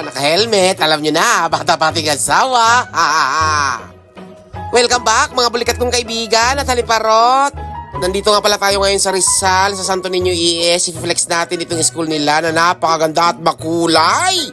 Naka-helmet. Alam nyo na, bata pating asawa. Welcome back mga bulikat kong kaibigan at haliparot. Nandito nga pala tayo ngayon sa Rizal, sa Santo Niño ES. I-flex natin itong school nila na napakaganda at makulay.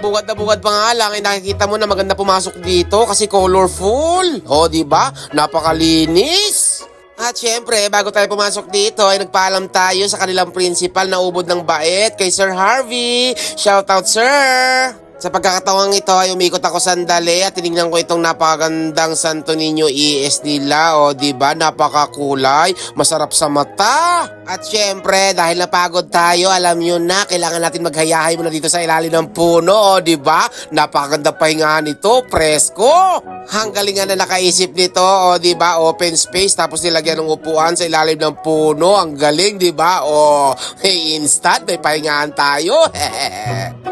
Bungad na bungad pa nga lang, nakikita mo na maganda pumasok dito kasi colorful. O, diba? Napakalinis. At syempre, bago tayo pumasok dito ay nagpaalam tayo sa kanilang principal na ubod ng bait kay Sir Harvey. Shoutout, sir! Sa pagkakataong ito ay umikot ako sandali at tinignan ko itong napakagandang Santo Niño ES nila. O diba, napakakulay, masarap sa mata. At syempre, dahil napagod tayo, alam nyo na, kailangan natin maghayahay muna dito sa ilalim ng puno. O diba, napakaganda pahingahan nito, presko. Ang galingan na nakaisip nito, o diba, open space tapos nilagyan ng upuan sa ilalim ng puno. Ang galing, diba? O, hey, instant, may pahingahan tayo.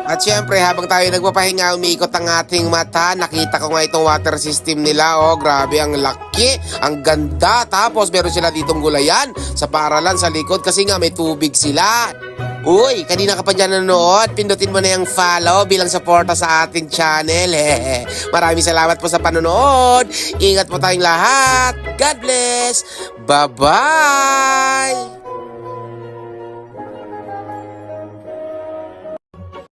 At syempre, habang tayo nagpapahinga, umiikot ang ating mata. Nakita ko nga itong water system nila. Oh, grabe, ang laki, ang ganda. Tapos meron sila ditong gulayan sa paaralan sa likod kasi nga may tubig sila. Uy, kanina ka pa dyan nanonood, pindutin mo na yung follow bilang suporta sa ating channel. Maraming salamat po sa panonood. Ingat po tayong lahat. God bless. Bye-bye.